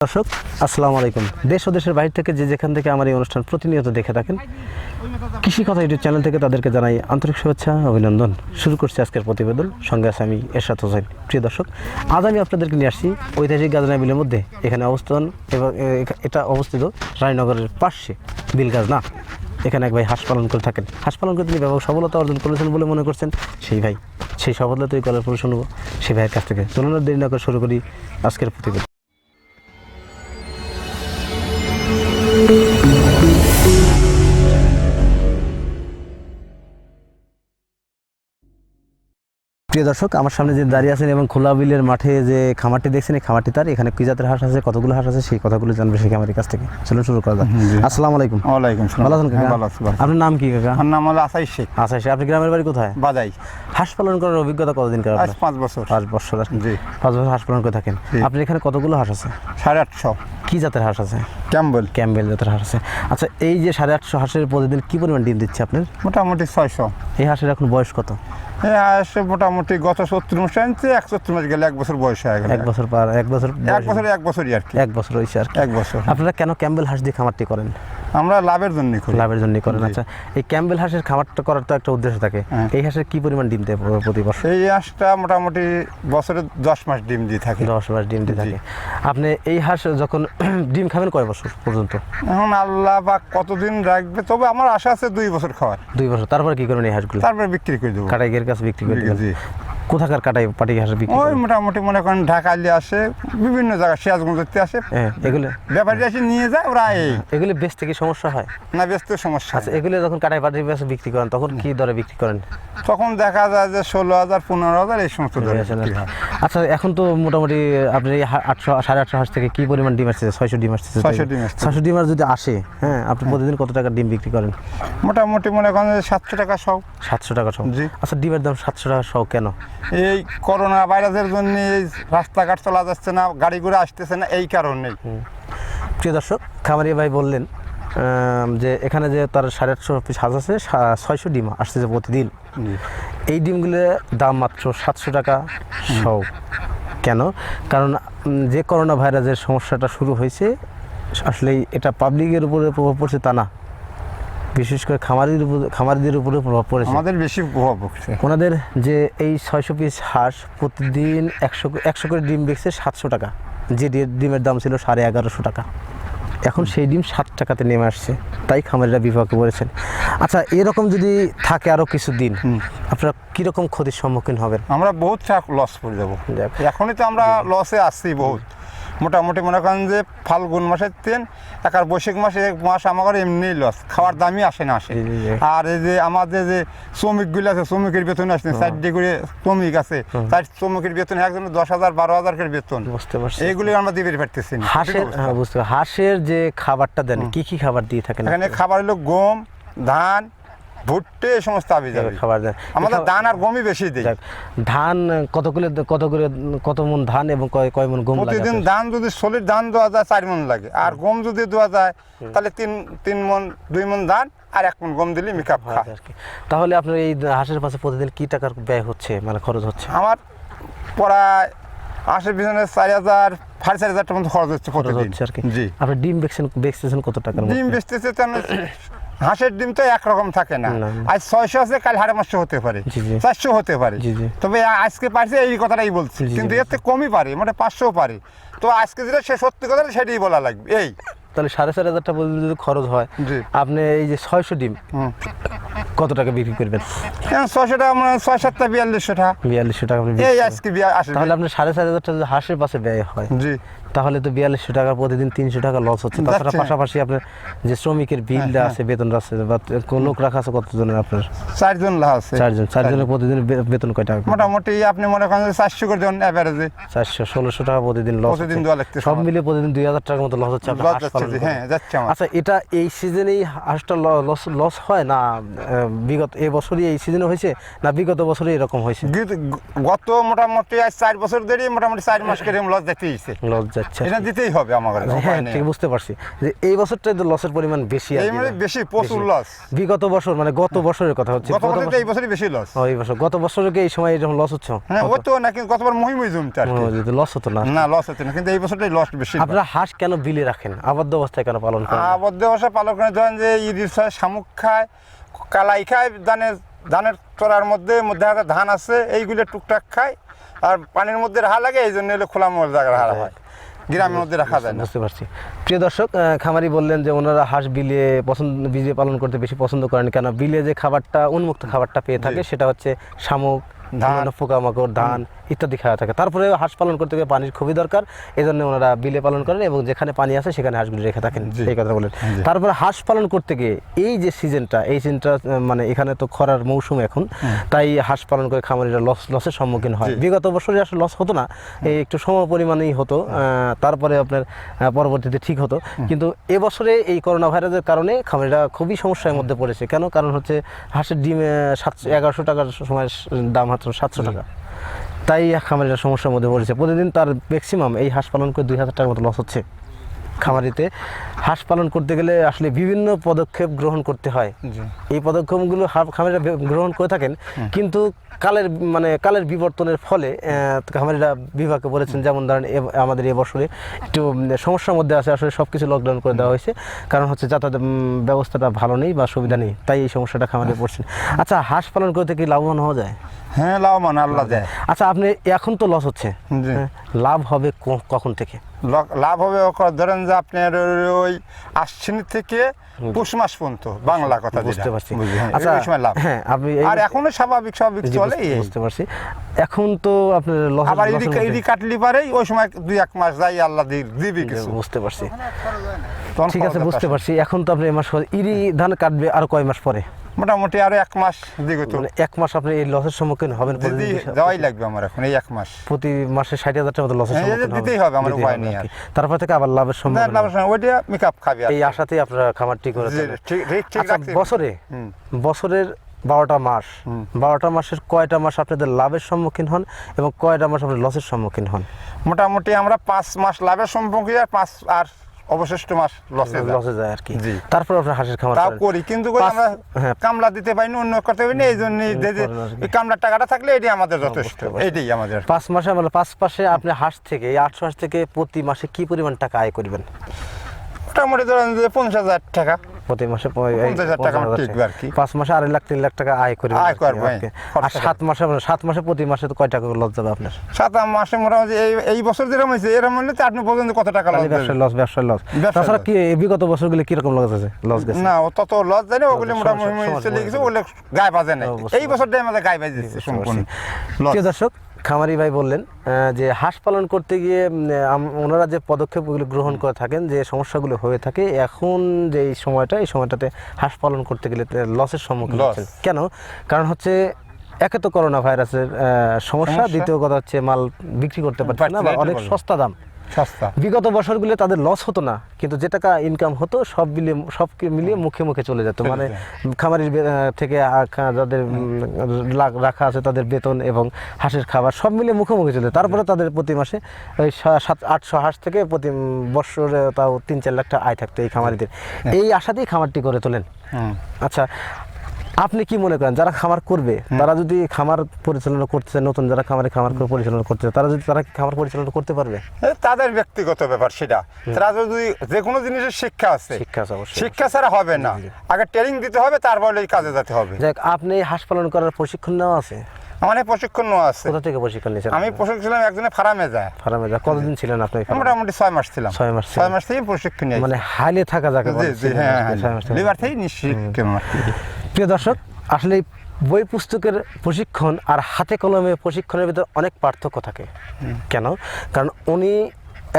দর্শক আসসালামু আলাইকুম। দেশ ও দেশের বাইরে থেকে যেখান থেকে আমার এই অনুষ্ঠান প্রতিনিয়ত দেখে থাকেন, কৃষি কথা ইউটিউব চ্যানেল থেকে তাদেরকে জানাই আন্তরিক শুভেচ্ছা, অভিনন্দন। শুরু করছি আজকের প্রতিবেদন, সঙ্গে আছে আমি এরশাদ হোসেন। প্রিয় দর্শক, আজ আমি আপনাদেরকে নিয়ে আসছি ঐতিহাসিক গাজনা বিলের মধ্যে। এখানে অবস্থান এবং এটা অবস্থিত রানীনগরের পাশে বিলগাজনা। এখানে এক ভাই হাঁস পালন করে থাকেন। হাঁস পালন করে তিনি ব্যাপক সফলতা অর্জন করেছেন বলে মনে করছেন। সেই সফলতাই করার পরে শুনবো সেই ভাইয়ের কাছ থেকে। চলুন আর দেরি না করে শুরু করি আজকের প্রতিবেদন। প্রিয় দর্শক, আমার সামনে যে দাঁড়িয়ে আছেন এবং খোলা বিলের মাঠে যে খামারটি দেখছেন, এই খামারটি তার। এখানে কি জাতের হাঁস আছে, কতগুলো হাঁস আছে, সেই কথাগুলো জানবে সেই খামারের কাছ থেকে। চলুন শুরু করা যাক। আসসালামু আলাইকুম। ওয়ালাইকুম আসসালাম। ভালো আছেন কাকা? ভালো আছি। আপনার নাম কি কাকা? আমার নাম হলো আসাই শেখ। আচ্ছা, আপনি গ্রামের বাড়ি কোথায়? বাজাই। হাঁস পালন করার অভিজ্ঞতা কতদিন কার? আজ 5 বছর। 5 বছর। জি। 5 বছর হাঁস পালন করে থাকেন। আপনি এখানে কতগুলো হাঁস আছে? 850। কি জাতের হাঁস আছে? ক্যাম্বেল জাতের হাঁস আছে। আচ্ছা, এই যে 850 হাঁসের প্রতিদিন কি পরিমাণ ডিম দিচ্ছে আপনার? মোটামুটি 600। এই হাঁসের এখন বয়স কত? এই হাঁস মোটামুটি গত 70 মাস আনছে, 71 মাস গেলে 1 বছর বয়স হয়ে গেল। 1 বছর পার 1 বছর 1 বছরই আর কি। 1 বছর হয়েছে আর কি। 1 বছর। আপনারা কেন ক্যাম্বেল হাঁস দিয়ে খামারটি করেন? আমরা লাভের জন্য করি। লাভের জন্য করেন। আচ্ছা, এই ক্যাম্বেল হাঁসের খামারটা করার তো একটা উদ্দেশ্য থাকে। এই হাঁসের কি পরিমাণ ডিম দেয় প্রতি বছর? এই হাঁসটা মোটামুটি বছরে 10 মাস ডিম দিয়ে থাকে। 10 মাস ডিম দিয়ে থাকে। আপনি এই হাঁস যখন ডিম খাবেন কয় বছর পর্যন্ত? এখন আল্লাহ বা কতদিন রাখবে, তবে আমার আশা আছে 2 বছর খাওয়ার। 2 বছর। তারপর কি করেন এই হাঁসগুলো? তারপরে বিক্রি করে দেবো। কাটাইয়ের কাছে বিক্রি করে দেবেন? জি। কোথাকার কাটাই পাটি হাঁস বিক্রি ওই করেন? মোটামুটি মনে করেন ঢাকাইলে আসে, বিভিন্ন জায়গায় সিরাজগঞ্জতে আসে। হ্যাঁ, এগুলো ব্যাপারী এসে নিয়ে যায়, ওরা এই এগুলো বেচতে কি সমস্যা হয়? না, ব্যস্ত সমস্যা। আচ্ছা, এগুলো যখন কাটাই পাটির কাছে বিক্রি করেন তখন কি দরে বিক্রি করেন? তখন দেখা যায় যে 16,000 15,000 এই সমস্ত দরে বিক্রি হয়। আচ্ছা, এখন তো মোটামুটি আপনি 800 850 হাঁস থেকে কি পরিমাণ ডিম আসছে? 600 ডিম আসছে। 600 ডিম আসছে। 600 ডিম আর যদি আসে, হ্যাঁ, আপনি প্রতিদিন কত টাকা ডিম বিক্রি করেন? মোটামুটি মনে করেন যে 700 টাকা সব। 700 টাকা সহ? জি। আচ্ছা, ডিমের দাম 700 টাকা সহ কেন? এই করোনা ভাইরাসের জন্য এই রাস্তাঘাট চলা যাচ্ছে না, গাড়ি ঘোড়া আসতেছে না, এই কারণেই। প্রিয় দর্শক, খামারি ভাই বললেন যে এখানে যে তার 850 পিস হাঁস আছে, 600 ডিম আসতেছে প্রতিদিন। এই ডিমগুলোর দাম মাত্র 700 টাকা সহ। কেন? কারণ যে করোনা ভাইরাসের সমস্যাটা শুরু হয়েছে, আসলে এটা পাবলিকের উপরে প্রভাব পড়ছে তা না, বিশেষ করে খামারিদের উপরে প্রভাব পড়েছে। আমাদের বেশি প্রভাব পড়ছে। ওনাদের যে এই 600 পিস হাঁস প্রতিদিন 100 করে ডিম বেচছে 700 টাকা। যে ডিমের দাম ছিল 1150 টাকা, এখন সেই ডিম 7 টাকাতে নেমে আসছে। তাই খামারিরা বিপাকে পড়েছেন। আচ্ছা, এরকম যদি থাকে আরও কিছু দিন, আপনারা কীরকম ক্ষতির সম্মুখীন হবেন? আমরা বহুত লস পড়ে যাবো। এখনই তো আমরা লসে আসছি বহুত। মোটামুটি মনে করেন যে ফাল্গুন মাসের 3 আর বৈশাখ মাসে 1 মাস আমার এমনি লস, খাওয়ার দামই আসে না। আর এই যে আমাদের যে শ্রমিকগুলো আছে, শ্রমিকের বেতন আসছে 4 করে শ্রমিক আছে, তার শ্রমিকের বেতন একজনের 10,000 12,000 করে বেতন। বুঝতে পারছি। এইগুলি আমরা দিতে পারতেছি না। হাঁসের যে খাবারটা দেন, কি কি খাবার দিয়ে থাকেন? এখানে খাবার হলো গম, ধান, ভুট্টে, এই সমস্ত খাবার দেন। আমাদের ধান আর গমই বেশি দিই। ধান কত মন ধান এবং কয় মন গম লাগে? প্রতিদিন ধান যদি সলিড ধান দেওয়া যায় 4 মন লাগে, আর গম যদি দেওয়া যায় তাহলে 3 মন 2 মন ধান আর 1 মন গম দিলে মেকআপ খায়। তাহলে আপনার এই হাঁসের পাশে প্রতিদিন কি টাকার ব্যয় হচ্ছে, মানে খরচ হচ্ছে? আমার প্রায় হাঁসের পিছনে 4,000 4,500 টাকা মতো খরচ হচ্ছে প্রতিদিন আর কি। জি। আপনি ডিম বেচতেছেন কত টাকার? ডিম বেচতেছে হাঁসের ডিম তো একরকম থাকে না। আজ 600 আছে, কাল 550 হতে পারে, 400 হতে পারে। তবে আজকে পারছে এই কথাটাই বলছি, কিন্তু এর থেকে কমই পারে, মানে 500 পারে। তো আজকে যেটা সে সত্যি কথা সেটাই বলা লাগবে। এই তাহলে 4,500 টাকা যদি খরচ হয়, আপনি এই যে 600 ডিম কত টাকা বিক্রি করবেন? 600 টাকা, মানে 6-7 টা 4200 টাকা। 4200 টাকা এই আজকে আসে। তাহলে আপনার 4,500 টাকা হাঁসের পাশে ব্যয় হয়, জি, তাহলে তো 4200 টাকা প্রতিদিন 300 টাকা লস হচ্ছে। তাছাড়া পাশাপাশি আপনার যে শ্রমিকের বিলটা আছে, বেতন আছে, বা লোক রাখা আছে কতজনের? আপনার 4 জন লাভ আছে। 4 জনের প্রতিদিন বেতন কয় টাকা? মোটামুটি আপনি মনে করেন 400 করে দেন এভারেজে। 400-1600 টাকা প্রতিদিন লস প্রতিদিন দেওয়া লাগছে। সব মিলিয়ে প্রতিদিন 2000 টাকার মতো লস হচ্ছে আপনার হাঁস পালন। হ্যাঁ, যাচ্ছে আমার। আচ্ছা, এটা এই সিজনেই হাঁসটা লস হয় না বিগত এই বছরই এই সিজন সিজনে হয়েছে না বিগত বছরে এরকম হয়েছে? গত মোটামুটি আজ 4 বছর ধরে মোটামুটি 4 মাস করে লস দিতেইছে। লস যাচ্ছে, এটা দিতেই হবে আমাদের। হ্যাঁ ঠিক বুঝতে পারছি যে এই বছরটাই তো লসের পরিমাণ বেশি। এই মানে বেশি, প্রচুর লস। বিগত বছর মানে গত বছরের কথা হচ্ছে, গত বছর এই বছরই বেশি লস। এই বছর গত বছরে কি এই সময় এরকম লস হচ্ছে? হ্যাঁ ও তো না, কিন্তু গতবার মহিমই জমতে আর কি লস হতো না। না লস হতো না, কিন্তু এই বছরটাই লস বেশি। আপনারা হাঁস কেন বিলে রাখেন, আবদ্ধ অবস্থায় কেন পালন করেন? আবদ্ধ অবস্থায় পালন করে ধরেন যে ইরির ছয় শামুক খায়, কালাই খায়, ধানের চড়ার মধ্যে হাতে ধান আছে এইগুলো টুকটাক খায়, আর পানির মধ্যে রাখা লাগে, এই জন্য খোলা মোড় জায়গায় রাখা হয়, গ্রামের মধ্যে রাখা যায় না। বুঝতে পারছি। প্রিয় দর্শক, খামারি বললেন যে ওনারা হাঁস বিলে পালন করতে বেশি পছন্দ করেন, কেন বিলে যে খাবারটা উন্মুক্ত খাবারটা পেয়ে থাকে সেটা হচ্ছে শামুক, ধান, পোকামাকড়, ধান ইত্যাদি খাওয়া থাকে। তারপরে হাঁস পালন করতে গিয়ে পানির খুবই দরকার, এই জন্য ওনারা বিলে পালন করেন এবং যেখানে পানি আছে সেখানে হাঁসগুলি রেখে থাকেন, এই কথা বলেন। তারপরে হাঁস পালন করতে গিয়ে এই যে সিজনটা, এই সিজনটা মানে এখানে তো খরার মৌসুম এখন, তাই হাঁস পালন করে খামারিরা লসের সম্মুখীন হয়। বিগত বছরে আসলে লস হতো না, এই একটু সম পরিমাণেই হতো, তারপরে আপনার পরবর্তীতে ঠিক হতো। কিন্তু এবছরে এই করোনা ভাইরাসের কারণে খামারিরা খুবই সমস্যার মধ্যে পড়েছে। কেন? কারণ হচ্ছে হাঁসের ডিম 1100 টাকার সময় দাম মাত্র 700 টাকা, তাই খামারিরা সমস্যার মধ্যে পড়েছে। প্রতিদিন তার ম্যাক্সিমাম এই হাঁস পালন করে 2000 টাকার মতো লস হচ্ছে। খামারিতে হাঁস পালন করতে গেলে আসলে বিভিন্ন পদক্ষেপ গ্রহণ করতে হয়। এই পদক্ষেপগুলো খামারিরা গ্রহণ করে থাকেন, কিন্তু কালের বিবর্তনের ফলে খামারিরা বিভাগে পড়েছেন। যেমন ধরেন আমাদের এবছরে একটু সমস্যার মধ্যে আছে, আসলে সব কিছু লকডাউন করে দেওয়া হয়েছে, কারণ হচ্ছে যাতায়াত ব্যবস্থাটা ভালো নেই বা সুবিধা নেই, তাই এই সমস্যাটা খামারে পড়ছেন। আচ্ছা, হাঁস পালন করতে কি লাভবান হওয়া যায়? হ্যাঁ লাভবান, আল্লাহ দেয়। আচ্ছা, আপনি এখন তো লস হচ্ছে, লাভ হবে কখন থেকে? লাভ হবে ধরেন যে আপনার ওই আশ্বিন থেকে পৌষ মাস পর্যন্ত, বাংলা কথা বুঝতে পারছি। আচ্ছা লাভ, হ্যাঁ আপনি আর এখনো স্বাভাবিক চলে। বুঝতে পারছি। এখন তো আপনার লস, আবার ইডি কাটলি পারে ওই সময় 2-1 মাস যাই, আল্লাহ দিবি কিছু। বুঝতে পারছি, ঠিক আছে বুঝতে পারছি। এখন তো আপনি এই মাস ইরি ধান কাটবে আর কয় মাস পরে? মোটামুটি আরো 1 মাস দিকে, তো 1 মাস আপনি এই লসের সম্মুখীন হবেন। যাওয়াই লাগবে আমার এখন এই 1 মাস, প্রতি মাসে 60,000 টাকা মতো লসের সম্মুখীন দিতেই হবে, আমার উপায় নেই। আর তারপর থেকে আবার লাভের সম্মুখীন, ওইটা মেকআপ খাবে, এই আশাতেই আপনারা খামারটি করেছেন। ঠিক আছে। বছরের 12টা মাস, 12টা মাসের কয়টা মাস আপনাদের লাভের সম্মুখীন হন এবং কয়টা মাস আপনাদের লসের সম্মুখীন হন? মোটামুটি আমরা 5 মাস লাভের সম্মুখীন, আর অবশিষ্ট মাস লসে যায় আর কি। তারপর আপনার হাঁসের খামার করি, কিন্তু আমরা কামলা দিতে পারি না, অন্য করতে পারি না, এই জন্য কামলার টাকাটা থাকলে এটাই আমাদের যথেষ্ট। এইটাই আমাদের 5 মাসে, মানে 5 মাসে আপনি হাঁস থেকে, এই 800 হাঁস থেকে প্রতি মাসে কি পরিমাণ টাকা আয় করবেন? মোটামুটি ধরেন যে 50,000 টাকা প্রতি মাসে, 50,000 টাকা টিকবে আর কি। 5 মাসে 2.5-3 লাখ টাকা আয় করবেন। আর 7 মাসে প্রতি মাসে তো কয় টাকা লস যাবে আপনার? 7 মাসে মোটামুটি এই বছর যেরকম হয়েছে এরকম হলে তো আপনি বলছেন কত টাকা লস? ব্যবসায় লস। তাছাড়া কি বিগত বছরগুলো কিরকম লস আছে? লস গেছে না, তত লস যায় না, ওগুলো মোটামুটি চলে গেছে, ওগুলো গায়ে বাজে নাই। এই বছরটাই আমাদের গায়ে বাজে দিচ্ছে সম্পূর্ণ। দর্শক, খামারি ভাই বললেন যে হাঁস পালন করতে গিয়ে ওনারা যে পদক্ষেপগুলো গ্রহণ করে থাকেন, যে সমস্যাগুলো হয়ে থাকে, এখন যে এই সময়টাতে হাঁস পালন করতে গেলে লসের সম্মুখীন হচ্ছেন। কেন? কারণ হচ্ছে একে তো করোনা ভাইরাসের সমস্যা, দ্বিতীয় কথা হচ্ছে মাল বিক্রি করতে পারছে না বা অনেক সস্তা দাম। বিগত বছরগুলো তাদের লস হতো না, কিন্তু যে টাকা ইনকাম হতো সব মিলিয়ে মুখে মুখে চলে যেত। মানে খামারির থেকে যাদের রাখা আছে তাদের বেতন এবং হাঁসের খাবার সব মিলিয়ে মুখে মুখে চলে। তারপরে তাদের প্রতি মাসে ওই 700-800 হাঁস থেকে প্রতি বছরে তাও 3-4 লাখ টাকা আয় থাকতো এই খামারিদের। এই আশাতেই খামারটি করে তোলেন। আচ্ছা, আপনি কি মনে করেন যারা খামার করবে, তারা যদি খামার পরিচালনা করতে চায়, নতুন যারা খামার পরিচালনা করতে চায়, তারা কি খামার পরিচালনা করতে পারবে? তাদের ব্যক্তিগত ব্যাপার সেটা। তারা যদি যে কোনো জিনিসের শিক্ষা আছে, শিক্ষা ছাড়া হবে না, আগে ট্রেনিং দিতে হবে, তারপরে এই কাজে যেতে হবে। যাক, আপনি হাঁস পালন করার প্রশিক্ষণ নেওয়া আছে? আমার প্রশিক্ষণ নেওয়া আছে। কোথা থেকে প্রশিক্ষণ নিয়েছেন? আমি প্রশিক্ষণ ছিলাম একজনের ফার্মে যায়। কতদিন ছিলেন আপনি? মোটামুটি 6 মাস ছিলাম। 6 মাস থেকে প্রশিক্ষণ নিয়েছি। মানে হাইলে থাকা যাকে বলে। লিভার থেকে নিশ্চিত। প্রিয় দর্শক, আসলে বই পুস্তকের প্রশিক্ষণ আর হাতে কলমে প্রশিক্ষণের ভিতর অনেক পার্থক্য থাকে। কেন? কারণ উনি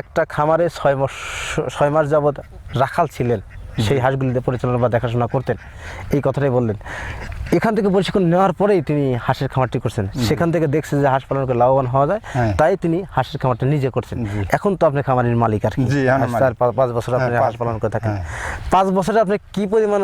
একটা খামারে 6 মাস যাবৎ রাখাল ছিলেন, সেই হাঁসগুলিতে পরিচালনা বা দেখাশোনা করতেন, এই কথাটাই বললেন। এখান থেকে প্রশিক্ষণ নেওয়ার পরেই তিনি হাঁসের খামারটি করছেন, সেখান থেকে দেখছেন যে হাঁস পালন করে লাভবান হওয়া যায়, তাই তিনি হাঁসের খামারটা নিজে করছেন। এখন তো আপনি খামারের মালিক আর কি, জি, আমি মালিক। 5 বছর আপনি হাঁস পালন করে থাকেন। 5 বছরে আপনি কি পরিমাণ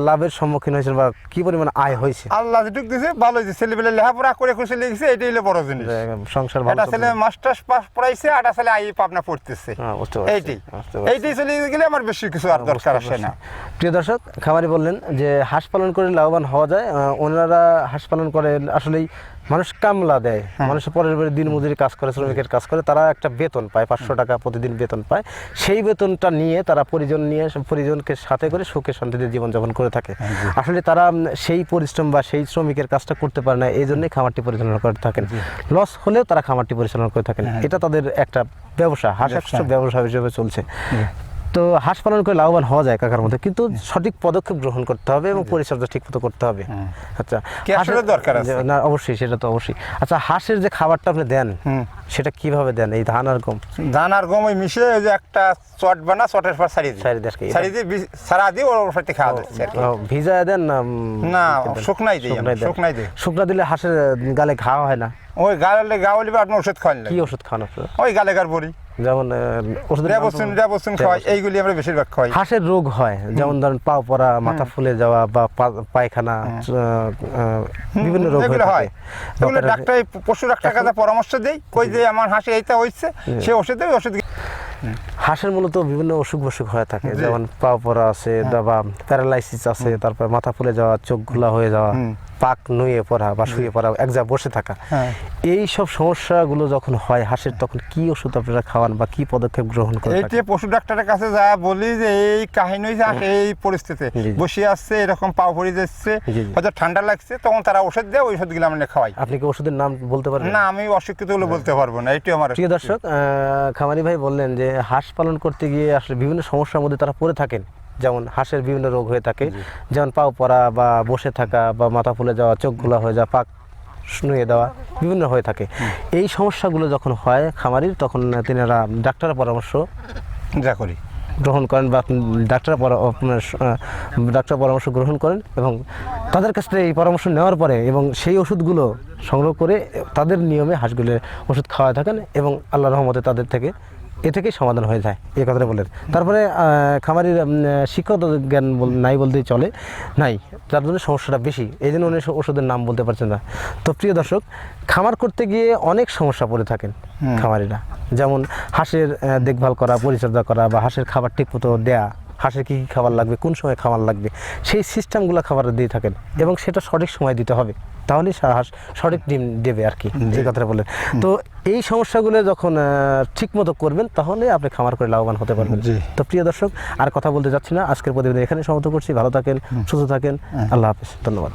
লাভের সম্মুখীন হয়েছেন বা কি পরিমাণ আয় হয়েছে? আল্লাহ যেটুক দিয়েছে ভালো হয়েছে, ছেলেবেলে লেখাপড়া করে খুশি লেগেছে, এটাই হলো বড় জিনিস। সংসার ভালো একটা ছেলে মাস্টার্স পাস পড়াইছে, আর একটা ছেলে আই পাবনা পড়তেছে, বুঝতে পারছি, এইটাই বুঝতে পারছি। এইটাই চলে গেলে আমার বেশি কিছু আর দরকার আসে না। প্রিয় দর্শক, খামারি বললেন যে হাঁস পালন করে লাভবান হওয়া যায়। ওনারা হাঁস পালন করেন আসলেই মানুষ কামলা দেয়, মানুষের পরের বাড়ি দিন মজুরি কাজ করে, শ্রমিকের কাজ করে, তারা একটা বেতন পায়, 500 টাকা প্রতিদিন বেতন পায়। সেই বেতনটা নিয়ে তারা পরিজনকে সাথে করে সুখে শান্তিতে জীবনযাপন করে থাকে। আসলে তারা সেই পরিশ্রম বা সেই শ্রমিকের কাজটা করতে পারে না, এই জন্যই খামারটি পরিচালনা করে থাকেন। লস হলেও তারা খামারটি পরিচালনা করে থাকেন, এটা তাদের একটা ব্যবসা, হাঁস একটা ব্যবসা হিসেবে চলছে। তো হাঁস পালন করে লাভবান হওয়া যায় কাকার মধ্যে, কিন্তু সঠিক পদক্ষেপ গ্রহণ করতে হবে এবং পরিচর্যা ঠিক মতো করতে হবে। আচ্ছা, ক্যাশের দরকার আছে না? অবশ্যই, সেটা তো অবশ্যই। আচ্ছা, হাঁসের যে খাবারটা আপনি দেন সেটা কিভাবে দেন? এই ধান আর গম? ধান আর গম ওই মিশে ওই যে একটা চট বানা, চটের পর ছাড়িয়ে দিই, সারা দিয়ে ওর সাথে খাওয়া যাচ্ছে আর কি। ভিজা দেন না? না, শুকনাই দিই, শুকনাই দিই। শুকনা দিলে হাঁসের গালে ঘা হয় না? ওই গাওয়ালে আপনার ওষুধ খাওয়ান লাগে। কি ওষুধ খান আপনারা? ওই গালেগার বড়ি, যেমন রেবসুন খাওয়াই, এইগুলি আমরা বেশিরভাগ খাওয়াই। হাঁসের রোগ হয় যেমন ধরেন পাও পড়া, মাথা ফুলে যাওয়া বা পায়খানা, বিভিন্ন রোগ হয়। এগুলো ডাক্তার, পশু ডাক্তার কাছে পরামর্শ দেই, কই যে আমার হাঁসে এইটা হচ্ছে, সে ওষুধ দেয়, ওষুধ। হাঁসের মূলত বিভিন্ন অসুখ হয়ে থাকে, যেমন পাও পড়া আছে বা প্যারালাইসিস আছে, তারপর মাথা ফুলে যাওয়া, চোখ ঘোলা হয়ে যাওয়া, পাক নুয়ে পড়া বা শুয়ে পড়া, এক জায়গায় বসে থাকা, এই সব সমস্যাগুলো যখন হয় হাঁসের, তখন কি ওষুধ আপনারা খাওয়ান বা কি পদক্ষেপ গ্রহণ করেন? এইটা পশু ডাক্তারের কাছে যা বলি যে এই কাহিনী হয়েছে, এই পরিস্থিতি বসে আসছে, এরকম পাও পড়ে যাচ্ছে, হয়তো ঠান্ডা লাগছে, তখন তারা ওষুধ দেয়, ওই ওষুধগুলো আমরা খাওয়াই। আপনি কি ওষুধের নাম বলতে পারবেন? না, আমি অশিক্ষিত গুলো বলতে পারবো না, এইটাই আমার। প্রিয় দর্শক, খামারি ভাই বললেন যে হাঁস পালন করতে গিয়ে আসলে বিভিন্ন সমস্যার মধ্যে তারা পড়ে থাকেন, যেমন হাঁসের বিভিন্ন রোগ হয়ে থাকে, যেমন পাও পড়া বা বসে থাকা বা মাথা ফুলে যাওয়া, চোখ ঘোলা হয়ে যাওয়া, পাক নুয়ে দেওয়া, বিভিন্ন হয়ে থাকে। এই সমস্যাগুলো যখন হয় খামারির, তখন তিনারা ডাক্তারের পরামর্শ গ্রহণ করেন বা ডাক্তার পরামর্শ গ্রহণ করেন, এবং তাদের কাছ থেকে এই পরামর্শ নেওয়ার পরে এবং সেই ওষুধগুলো সংগ্রহ করে তাদের নিয়মে হাঁসগুলোর ওষুধ খাওয়া থাকেন, এবং আল্লাহর রহমতে তাদের থেকে থেকেই সমাধান হয়ে যায়, এই কথাটা বলেন। তারপরে খামারির শিক্ষাগত জ্ঞান নাই বলতেই চলে, নাই, যার জন্য সমস্যাটা বেশি, এই জন্য উনি ওষুধের নাম বলতে পারছেন না। তো প্রিয় দর্শক, খামার করতে গিয়ে অনেক সমস্যা পড়ে থাকেন খামারিরা, যেমন হাঁসের দেখভাল করা, পরিচর্যা করা, বা হাঁসের খাবার ঠিকমতো দেয়া, হাঁসের কী কী খাবার লাগবে, কোন সময় খাবার লাগবে, সেই সিস্টেমগুলো খাবার দিয়ে থাকেন, এবং সেটা সঠিক সময় দিতে হবে, তাহলেই হাঁস সঠিক ডিম দেবে আর কি, যে কথাটা বলেন। তো এই সমস্যাগুলো যখন ঠিকমতো করবেন, তাহলে আপনি খামার করে লাভবান হতে পারবেন। তো প্রিয় দর্শক, আর কথা বলতে যাচ্ছি না, আজকের প্রতিবেদন এখানে সমাপ্ত করছি। ভালো থাকেন, সুস্থ থাকেন, আল্লাহ হাফেজ, ধন্যবাদ।